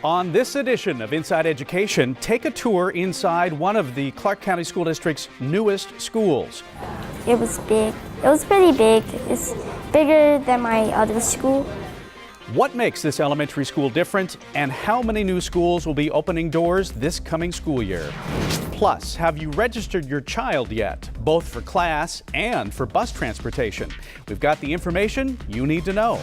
On this edition of Inside Education, take a tour inside one of the Clark County School District's newest schools. It was big. It was pretty big. It's bigger than my other school. What makes this elementary school different, and how many new schools will be opening doors this coming school year? Plus, have you registered your child yet, both for class and for bus transportation? We've got the information you need to know.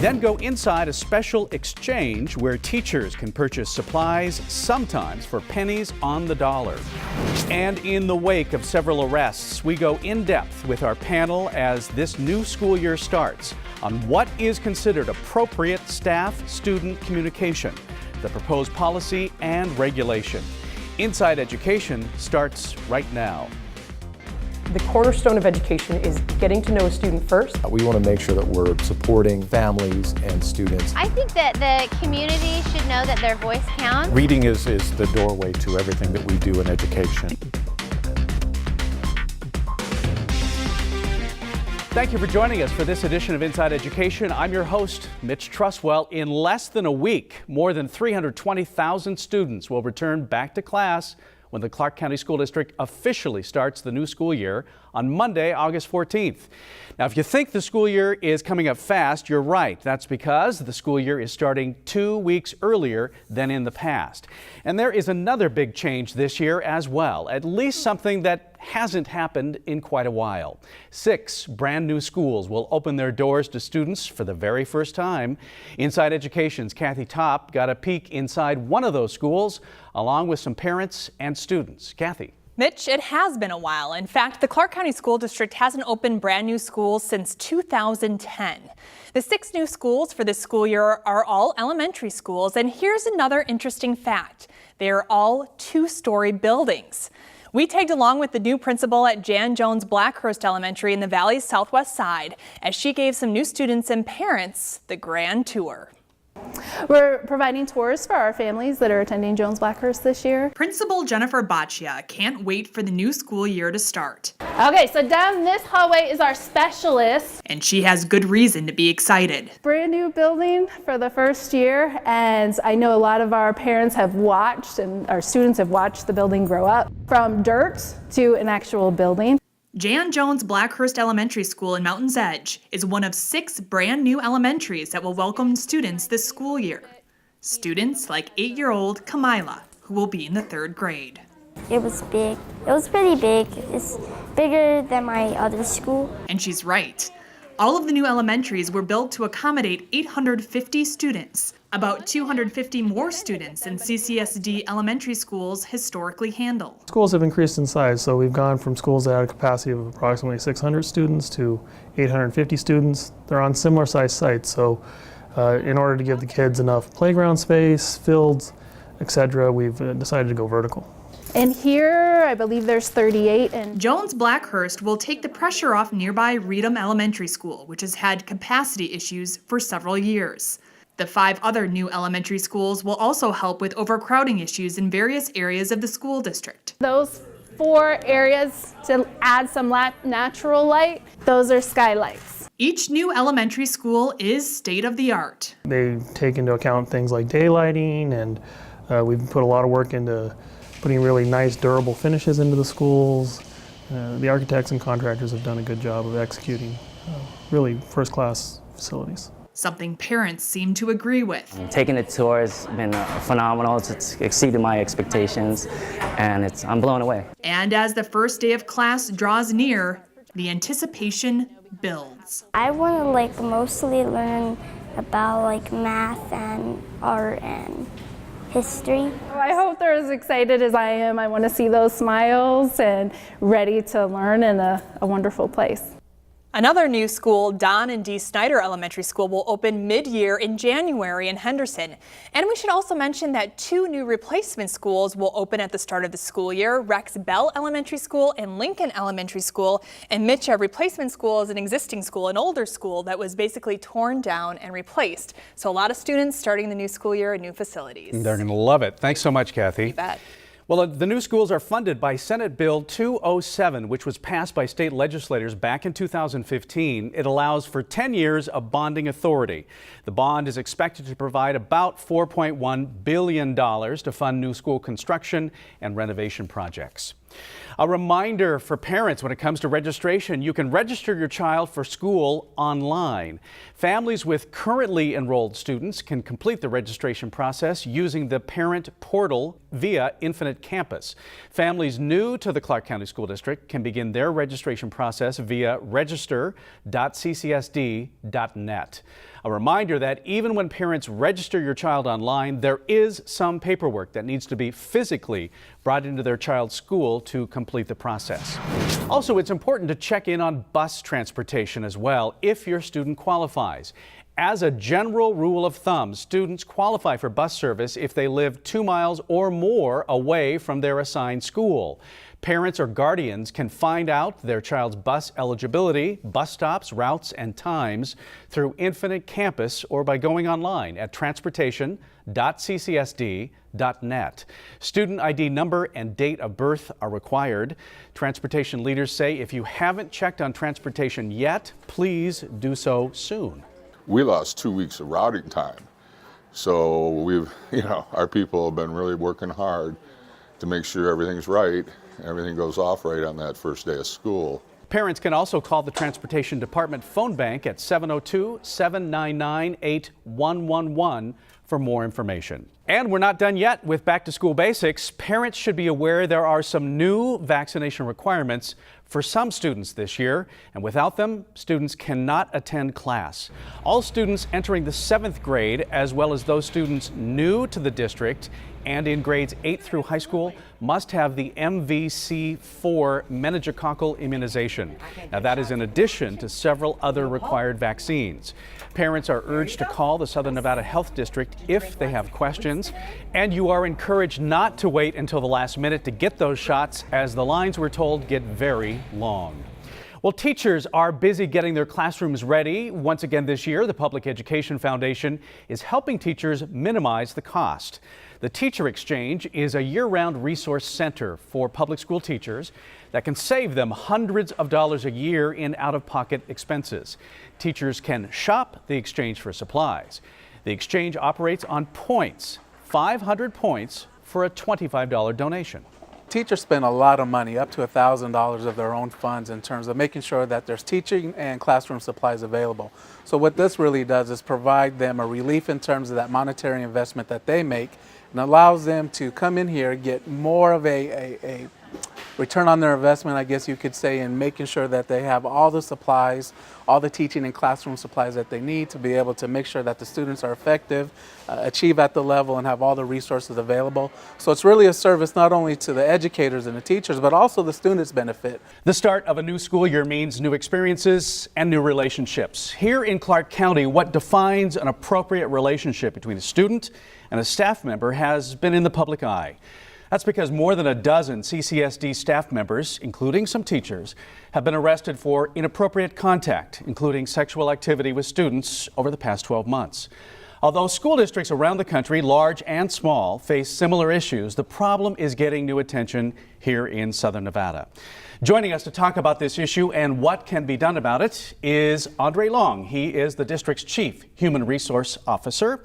Then go inside a special exchange where teachers can purchase supplies, sometimes for pennies on the dollar. And in the wake of several arrests, we go in depth with our panel as this new school year starts on what is considered appropriate staff-student communication, the proposed policy and regulation. Inside Education starts right now. The cornerstone of education is getting to know a student first. We want to make sure that we're supporting families and students. I think that the community should know that their voice counts. Reading is the doorway to everything that we do in education. Thank you for joining us for this edition of Inside Education. I'm your host, Mitch Truswell. In less than a week, more than 320,000 students will return back to class when the Clark County School District officially starts the new school year on Monday, August 14th. Now, if you think the school year is coming up fast, you're right. That's because the school year is starting 2 weeks earlier than in the past. And there is another big change this year as well, at least something that hasn't happened in quite a while. 6 brand new schools will open their doors to students for the very first time. Inside Education's Kathy Topp got a peek inside one of those schools, along with some parents and students. Kathy. Mitch, it has been a while. In fact, the Clark County School District hasn't opened brand new schools since 2010. The 6 new schools for this school year are all elementary schools, and here's another interesting fact. They are all 2-story buildings. We tagged along with the new principal at Jan Jones Blackhurst Elementary in the Valley's southwest side as she gave some new students and parents the grand tour. We're providing tours for our families that are attending Jones Blackhurst this year. Principal Jennifer Baccia can't wait for the new school year to start. Okay, so down this hallway is our specialist. And she has good reason to be excited. Brand new building for the first year, and I know a lot of our parents have watched and our students have watched the building grow up from dirt to an actual building. Jan Jones Blackhurst Elementary School in Mountain's Edge is one of 6 brand new elementaries that will welcome students this school year. Students like 8-year-old Kamila, who will be in the 3rd grade. It was big. It was pretty big. It's bigger than my other school. And she's right. All of the new elementaries were built to accommodate 850 students, about 250 more students than CCSD elementary schools historically handle. Schools have increased in size, so we've gone from schools that had a capacity of approximately 600 students to 850 students. They're on similar sized sites, so in order to give the kids enough playground space, fields, etc., we've decided to go vertical. And here, I believe there's 38. And Jones Blackhurst will take the pressure off nearby Reedham Elementary School, which has had capacity issues for several years. The 5 other new elementary schools will also help with overcrowding issues in various areas of the school district. Those 4 areas to add some natural light, those are skylights. Each new elementary school is state-of-the-art. They take into account things like daylighting, and we've put a lot of work into putting really nice, durable finishes into the schools. The architects and contractors have done a good job of executing really first-class facilities. Something parents seem to agree with. Taking the tour has been phenomenal. It's exceeded my expectations, and I'm blown away. And as the first day of class draws near, the anticipation builds. I want to mostly learn about math and art and history. I hope they're as excited as I am. I want to see those smiles and ready to learn in a wonderful place. Another new school, Don and Dee Snyder Elementary School, will open mid-year in January in Henderson. And we should also mention that 2 new replacement schools will open at the start of the school year, Rex Bell Elementary School and Lincoln Elementary School. And Mitch, a replacement school is an existing school, an older school that was basically torn down and replaced. So a lot of students starting the new school year in new facilities. They're going to love it. Thanks so much, Kathy. You bet. Well, the new schools are funded by Senate Bill 207, which was passed by state legislators back in 2015. It allows for 10 years of bonding authority. The bond is expected to provide about $4.1 billion to fund new school construction and renovation projects. A reminder for parents when it comes to registration, you can register your child for school online. Families with currently enrolled students can complete the registration process using the parent portal via Infinite Campus. Families new to the Clark County School District can begin their registration process via register.ccsd.net. A reminder that even when parents register your child online, there is some paperwork that needs to be physically brought into their child's school to complete the process. Also, it's important to check in on bus transportation as well if your student qualifies. As a general rule of thumb, students qualify for bus service if they live 2 miles or more away from their assigned school. Parents or guardians can find out their child's bus eligibility, bus stops, routes, and times through Infinite Campus or by going online at transportation.ccsd.net. Student ID number and date of birth are required. Transportation leaders say if you haven't checked on transportation yet, please do so soon. We lost 2 weeks of routing time. So our people have been really working hard to make sure everything's right. Everything goes off right on that first day of school. Parents can also call the Transportation Department phone bank at 702-799-8111 for more information. And we're not done yet with Back to School Basics. Parents should be aware there are some new vaccination requirements for some students this year, and without them, students cannot attend class. All students entering the 7th grade, as well as those students new to the district and in grades 8 through high school, must have the MVC4 meningococcal immunization. Now, that is in addition to several other required vaccines. Parents are urged to call the Southern Nevada Health District if they have questions, and you are encouraged not to wait until the last minute to get those shots, as the lines, we're told, get very long. Well, teachers are busy getting their classrooms ready. Once again this year, the Public Education Foundation is helping teachers minimize the cost. The Teacher Exchange is a year-round resource center for public school teachers that can save them hundreds of dollars a year in out-of-pocket expenses. Teachers can shop the Exchange for supplies. The Exchange operates on points, 500 points for a $25 donation. Teachers spend a lot of money, up to $1,000 of their own funds, in terms of making sure that there's teaching and classroom supplies available. So what this really does is provide them a relief in terms of that monetary investment that they make, and allows them to come in here, get more of a return on their investment, I guess you could say, in making sure that they have all the supplies, all the teaching and classroom supplies that they need to be able to make sure that the students are effective, achieve at the level, and have all the resources available. So it's really a service not only to the educators and the teachers, but also the students benefit. The start of a new school year means new experiences and new relationships. Here in Clark County, what defines an appropriate relationship between a student and a staff member has been in the public eye. That's because more than a dozen CCSD staff members, including some teachers, have been arrested for inappropriate contact, including sexual activity with students over the past 12 months. Although school districts around the country, large and small, face similar issues, the problem is getting new attention here in Southern Nevada. Joining us to talk about this issue and what can be done about it is Andre Long. He is the district's Chief Human Resource Officer.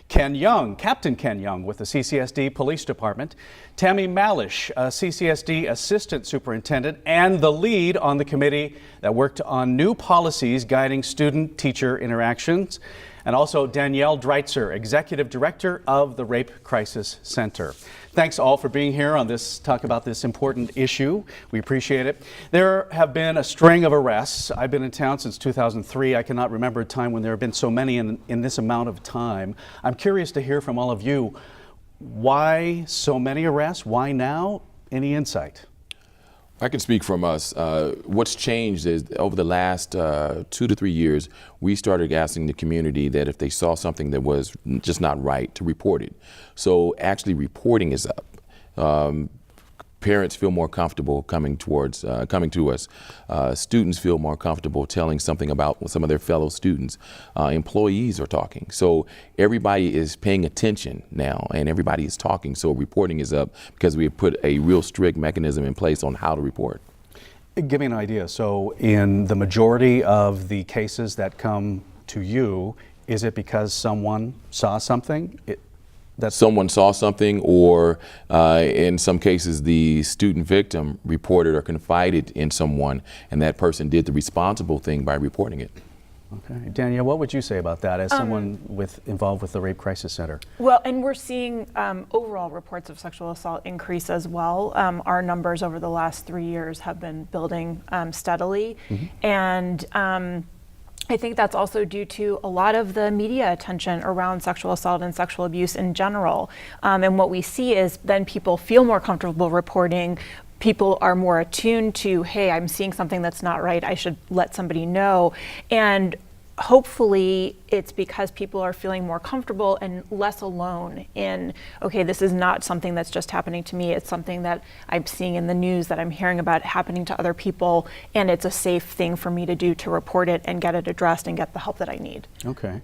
Ken Young, Captain Ken Young with the CCSD Police Department. Tammy Malish, a CCSD Assistant Superintendent and the lead on the committee that worked on new policies guiding student-teacher interactions. And also Danielle Dreitzer, Executive Director of the Rape Crisis Center. Thanks all for being here on this talk about this important issue. We appreciate it. There have been a string of arrests. I've been in town since 2003. I cannot remember a time when there have been so many in this amount of time. I'm curious to hear from all of you. Why so many arrests? Why now? Any insight? I can speak from us. What's changed is over the last 2 to 3 years, we started asking the community that if they saw something that was just not right, to report it. So actually reporting is up. parents feel more comfortable coming to us. Students feel more comfortable telling something about some of their fellow students. Employees are talking. So everybody is paying attention now, and everybody is talking. So reporting is up because we have put a real strict mechanism in place on how to report. Give me an idea. So in the majority of the cases that come to you, is it because someone saw something? Someone saw something, or in some cases the student victim reported or confided in someone, and that person did the responsible thing by reporting it. Okay. Danielle, what would you say about that as someone involved with the Rape Crisis Center? Well, and we're seeing overall reports of sexual assault increase as well. Our numbers over the last 3 years have been building steadily. And I think that's also due to a lot of the media attention around sexual assault and sexual abuse in general. And what we see is then people feel more comfortable reporting. People are more attuned to, hey, I'm seeing something that's not right, I should let somebody know. And hopefully it's because people are feeling more comfortable and less alone in, okay, this is not something that's just happening to me, it's something that I'm seeing in the news, that I'm hearing about happening to other people, and it's a safe thing for me to do to report it and get it addressed and get the help that I need. Okay.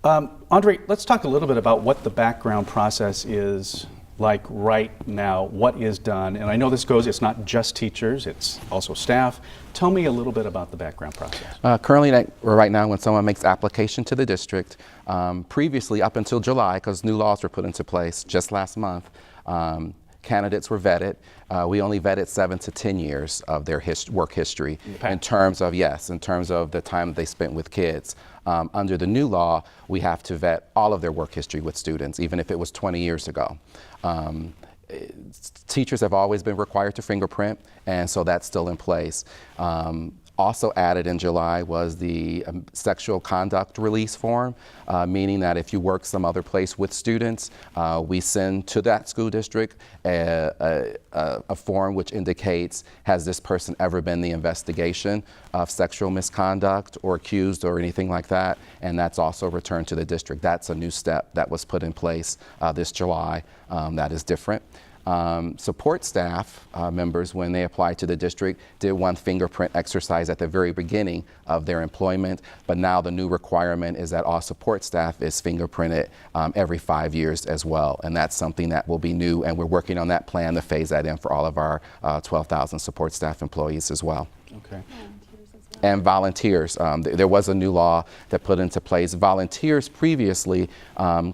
Andre, let's talk a little bit about what the background process is like right now, what is done. And I know it's not just teachers, it's also staff. Tell me a little bit about the background process. Currently, right now, when someone makes application to the district, previously up until July, because new laws were put into place just last month, candidates were vetted. We only vetted 7 to 10 years of their work history in terms of the time they spent with kids. Under the new law, we have to vet all of their work history with students, even if it was 20 years ago. Teachers have always been required to fingerprint, and so that's still in place. Also added in July was the sexual conduct release form, meaning that if you work some other place with students, we send to that school district a form which indicates, has this person ever been the investigation of sexual misconduct or accused or anything like that, and that's also returned to the district. That's a new step that was put in place this July that is different. Support staff members, when they applied to the district, did one fingerprint exercise at the very beginning of their employment, but now the new requirement is that all support staff is fingerprinted every 5 years as well, and that's something that will be new, and we're working on that plan to phase that in for all of our 12,000 support staff employees as well. Okay. And volunteers. There was a new law that put into place. Volunteers previously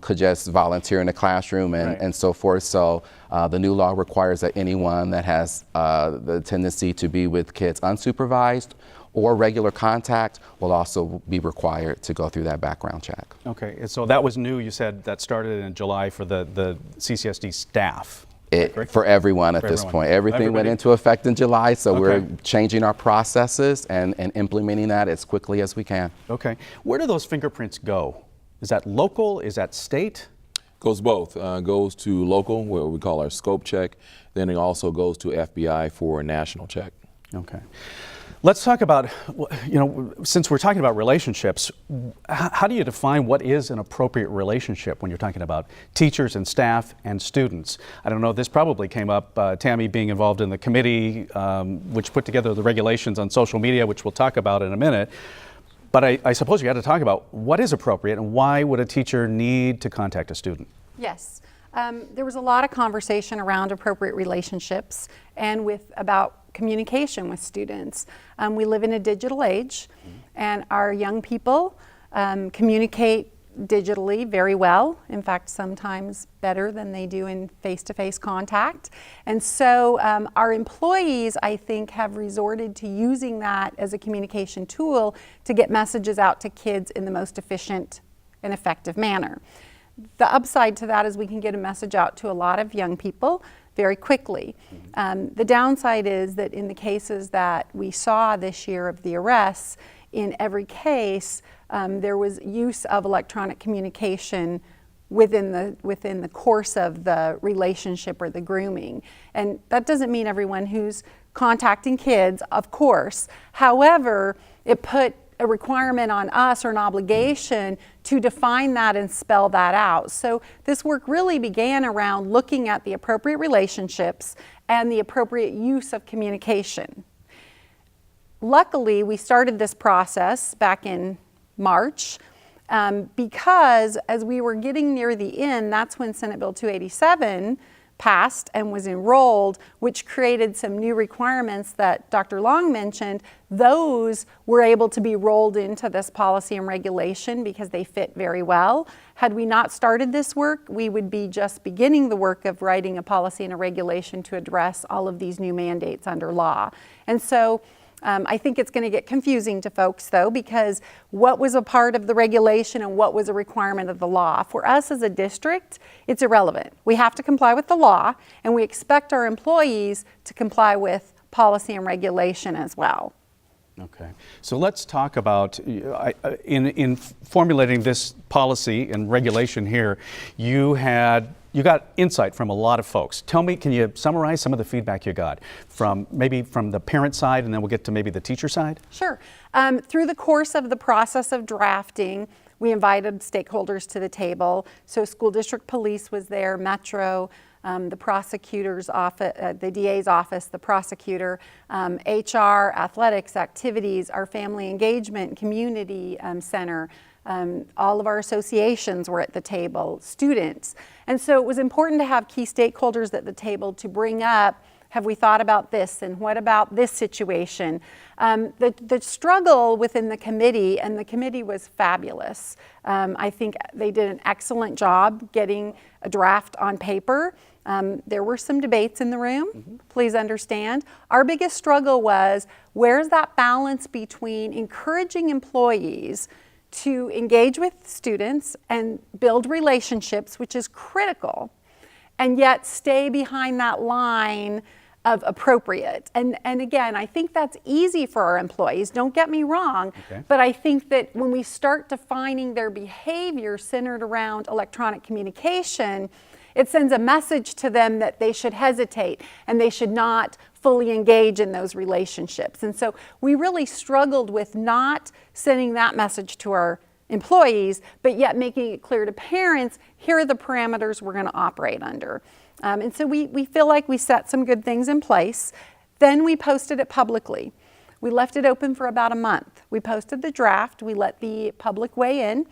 could just volunteer in the classroom and so forth. So the new law requires that anyone that has the tendency to be with kids unsupervised or regular contact will also be required to go through that background check. Okay, and so that was new, you said that started in July for the CCSD staff. For everyone at this point. Everything went into effect in July, so we're changing our processes and implementing that as quickly as we can. Okay. Where do those fingerprints go? Is that local? Is that state? Goes both. Goes to local, what we call our scope check. Then it also goes to FBI for a national check. Okay. Let's talk about, since we're talking about relationships, how do you define what is an appropriate relationship when you're talking about teachers and staff and students? I don't know, this probably came up, Tammy being involved in the committee which put together the regulations on social media, which we'll talk about in a minute. But I suppose you had to talk about what is appropriate and why would a teacher need to contact a student? Yes. There was a lot of conversation around appropriate relationships and about communication with students. We live in a digital age, and our young people communicate digitally very well. In fact, sometimes better than they do in face-to-face contact. And so our employees, I think, have resorted to using that as a communication tool to get messages out to kids in the most efficient and effective manner. The upside to that is we can get a message out to a lot of young people very quickly. The downside is that in the cases that we saw this year of the arrests, in every case there was use of electronic communication within the course of the relationship or the grooming. And that doesn't mean everyone who's contacting kids, of course. However, it put a requirement on us or an obligation to define that and spell that out. So this work really began around looking at the appropriate relationships and the appropriate use of communication. Luckily, we started this process back in March because as we were getting near the end, that's when Senate Bill 287 passed and was enrolled, which created some new requirements that Dr. Long mentioned. Those were able to be rolled into this policy and regulation because they fit very well. Had we not started this work, we would be just beginning the work of writing a policy and a regulation to address all of these new mandates under law. And so I think it's going to get confusing to folks, though, because what was a part of the regulation and what was a requirement of the law? For us as a district, it's irrelevant. We have to comply with the law, and we expect our employees to comply with policy and regulation as well. Okay, so let's talk about, in formulating this policy and regulation here, you got insight from a lot of folks. Tell me, can you summarize some of the feedback you got from maybe from the parent side, and then we'll get to maybe the teacher side? Sure. Through the course of the process of drafting, we invited stakeholders to the table. So school district police was there, Metro, the prosecutor's office, the DA's office, the prosecutor, HR, athletics, activities, our family engagement, community center, all of our associations were at the table, students. And so it was important to have key stakeholders at the table to bring up, have we thought about this, and what about this situation? The struggle within the committee, and the committee was fabulous. I think they did an excellent job getting a draft on paper. There were some debates in the room, please understand. Our biggest struggle was, where's that balance between encouraging employees to engage with students and build relationships, which is critical, and yet stay behind that line of appropriate. And again, I think that's easy for our employees, don't get me wrong, but I think that when we start defining their behavior centered around electronic communication, it sends a message to them that they should hesitate and they should not fully engage in those relationships. And so we really struggled with not sending that message to our employees, but yet making it clear to parents, here are the parameters we're going to operate under. And so we feel like we set some good things in place. Then we posted it publicly. We left it open for about a month. We posted the draft. We let the public weigh in.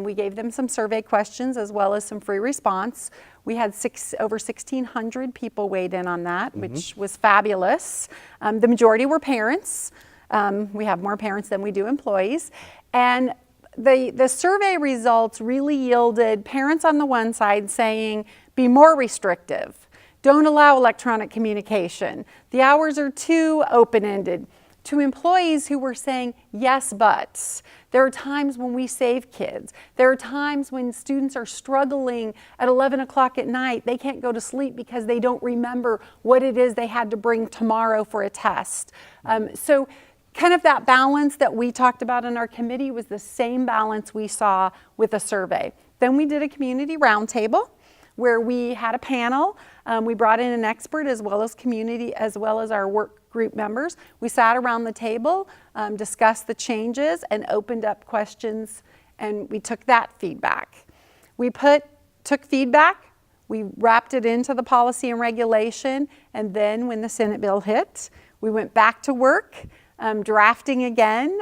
We gave them some survey questions as well as some free response. We had over 1,600 people weighed in on that, which was fabulous. The majority were parents. We have more parents than we do employees. And the survey results really yielded parents on the one side saying, be more restrictive. Don't allow electronic communication. The hours are too open-ended. To employees who were saying, yes, but. There are times when we save kids. There are times when students are struggling at 11 o'clock at night. They can't go to sleep because they don't remember what it is they had to bring tomorrow for a test. So kind of that balance that we talked about in our committee was the same balance we saw with a survey. Then we did a community roundtable where we had a panel. We brought in an expert as well as community, as well as our work group members. We sat around the table, discussed the changes, and opened up questions, and we took that feedback. We took feedback, we wrapped it into the policy and regulation, and then when the Senate bill hit, we went back to work, drafting again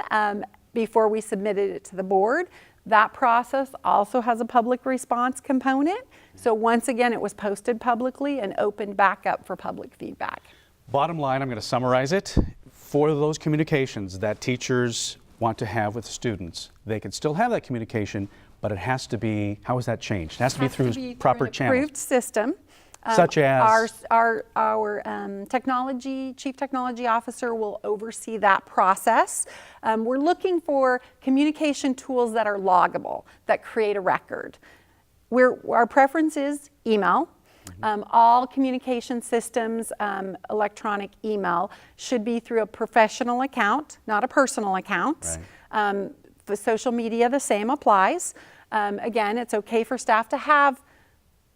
before we submitted it to the board. That process also has a public response component. So once again, it was posted publicly and opened back up for public feedback. Bottom line, I'm going to summarize it. For those communications that teachers want to have with students, they can still have that communication, but it has to be, how is that changed? It has to be through proper channels. Approved system. Such as? Our chief technology officer will oversee that process. We're looking for communication tools that are loggable, that create a record. Our preference is email. All communication systems, electronic email, should be through a professional account, not a personal account. Right. For social media, the same applies. Again, it's okay for staff to have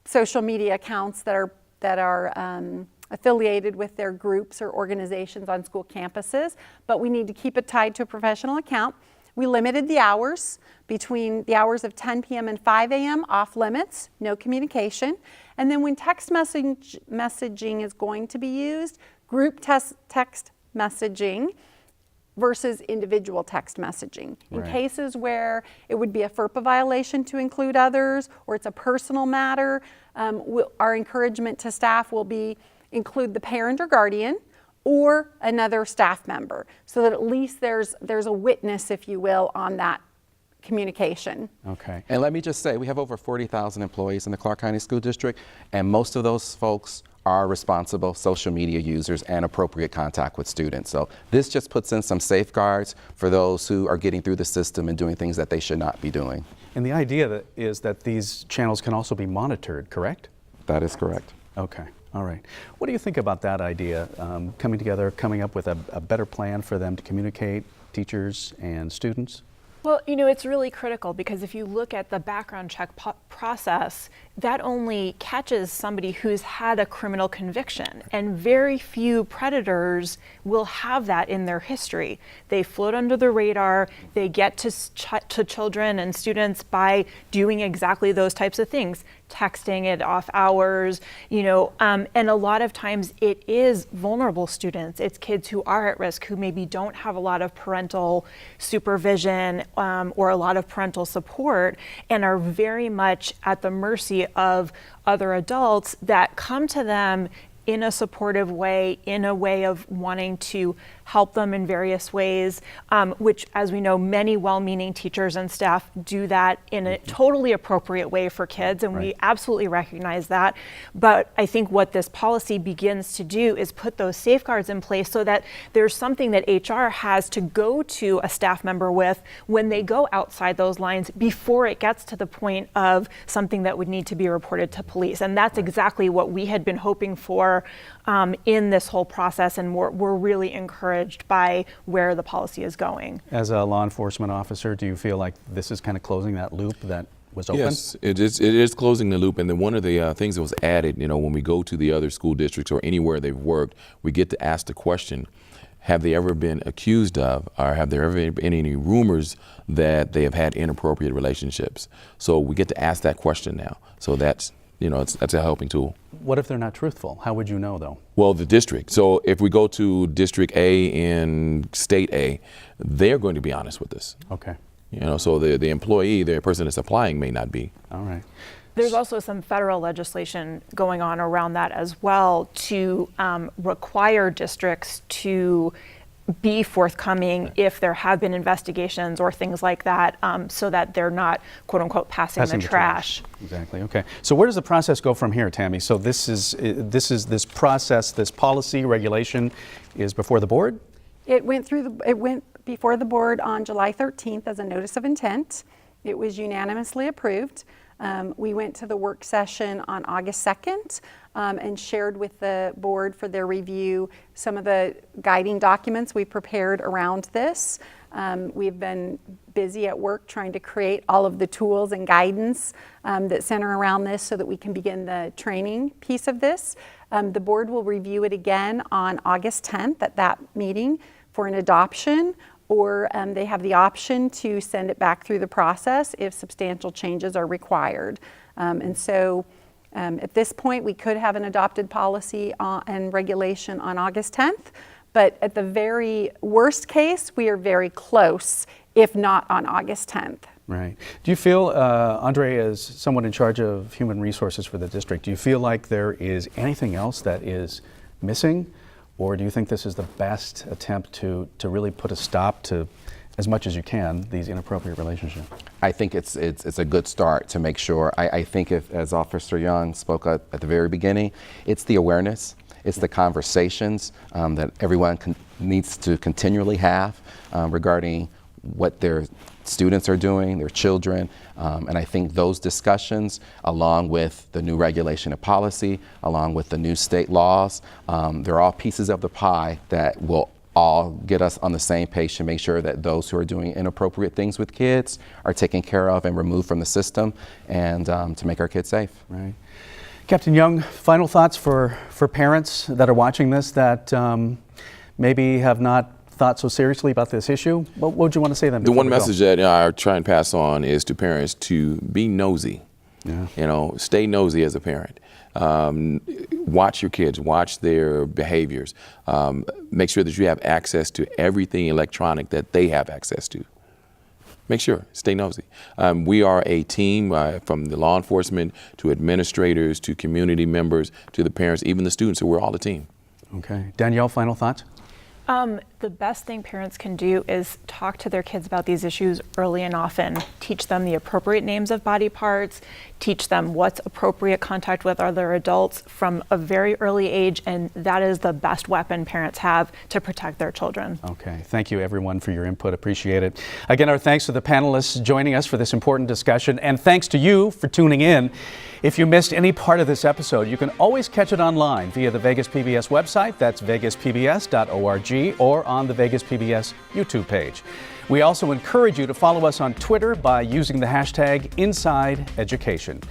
social media accounts that are affiliated with their groups or organizations on school campuses, but we need to keep it tied to a professional account. We limited the hours between the hours of 10 p.m. and 5 a.m. off limits, no communication. And then when text messaging is going to be used, group text messaging versus individual text messaging. In cases where it would be a FERPA violation to include others, or it's a personal matter, our encouragement to staff will be include the parent or guardian or another staff member, so that at least there's a witness, if you will, on that communication. Okay. And let me just say, we have over 40,000 employees in the Clark County School District, and most of those folks are responsible social media users and appropriate contact with students. So this just puts in some safeguards for those who are getting through the system and doing things that they should not be doing. And the idea is that these channels can also be monitored, correct? That is correct. Okay. All right. What do you think about that idea, coming together, coming up with a better plan for them to communicate, teachers and students? Well, you know, it's really critical because if you look at the background check process, that only catches somebody who's had a criminal conviction, and very few predators will have that in their history. They float under the radar, they get to children and students by doing exactly those types of things, texting it off hours, you know, and a lot of times it is vulnerable students. It's kids who are at risk, who maybe don't have a lot of parental supervision or a lot of parental support, and are very much at the mercy of other adults that come to them in a supportive way, in a way of wanting to help them in various ways, which, as we know, many well-meaning teachers and staff do that in a totally appropriate way for kids, and we absolutely recognize that. But I think what this policy begins to do is put those safeguards in place so that there's something that HR has to go to a staff member with when they go outside those lines before it gets to the point of something that would need to be reported to police. And that's exactly what we had been hoping for in this whole process, and we're really encouraged by where the policy is going. As a law enforcement officer, do you feel like this is kind of closing that loop that was open? Yes, it is closing the loop. And then one of the things that was added, you know, when we go to the other school districts or anywhere they've worked, we get to ask the question, have they ever been accused of, or have there ever been any rumors that they have had inappropriate relationships? So we get to ask that question now. So that's, you know, that's a helping tool. What if they're not truthful? How would you know, though? Well, the district. So if we go to District A in State A, they're going to be honest with us. Okay. You know, so the employee, the person that's applying may not be. All right. There's also some federal legislation going on around that as well to require districts to be forthcoming if there have been investigations or things like that, so that they're not, quote unquote, passing the trash. Exactly. Okay. So where does the process go from here, Tammy? So this process, this policy regulation is before the board? It went before the board on July 13th as a notice of intent. It was unanimously approved. We went to the work session on August 2nd and shared with the board for their review some of the guiding documents we prepared around this. We've been busy at work trying to create all of the tools and guidance that center around this so that we can begin the training piece of this. The board will review it again on August 10th at that meeting for an adoption, or they have the option to send it back through the process if substantial changes are required. And so at this point, we could have an adopted policy and regulation on August 10th, but at the very worst case, we are very close, if not on August 10th. Right. Do you feel, Andre, as someone in charge of human resources for the district, do you feel like there is anything else that is missing? Or do you think this is the best attempt to really put a stop to, as much as you can, these inappropriate relationships? I think it's a good start to make sure. I think as Officer Young spoke at the very beginning, it's the awareness, it's the conversations that everyone needs to continually have regarding what their students are doing, their children, and I think those discussions, along with the new regulation and policy, along with the new state laws, they're all pieces of the pie that will all get us on the same page to make sure that those who are doing inappropriate things with kids are taken care of and removed from the system, and to make our kids safe. Right. Captain Young, final thoughts for parents that are watching this that maybe have not thought so seriously about this issue. What would you want to say to them? The one before we go? message that I try and pass on is to parents to be nosy. Yeah. You know, stay nosy as a parent. Watch your kids, watch their behaviors. Make sure that you have access to everything electronic that they have access to. Make sure, stay nosy. We are a team from the law enforcement to administrators to community members to the parents, even the students, so we're all a team. Okay. Danielle, final thoughts? The best thing parents can do is talk to their kids about these issues early and often. Teach them the appropriate names of body parts, teach them what's appropriate contact with other adults from a very early age, and that is the best weapon parents have to protect their children. Okay. Thank you, everyone, for your input. Appreciate it. Again, our thanks to the panelists joining us for this important discussion, and thanks to you for tuning in. If you missed any part of this episode, you can always catch it online via the Vegas PBS website. That's vegaspbs.org, or on the Vegas PBS YouTube page. We also encourage you to follow us on Twitter by using the hashtag InsideEducation.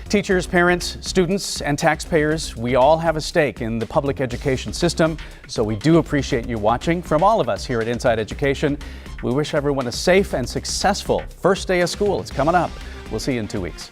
Teachers, parents, students, and taxpayers, we all have a stake in the public education system, so we do appreciate you watching. From all of us here at Inside Education, we wish everyone a safe and successful first day of school. It's coming up. We'll see you in 2 weeks.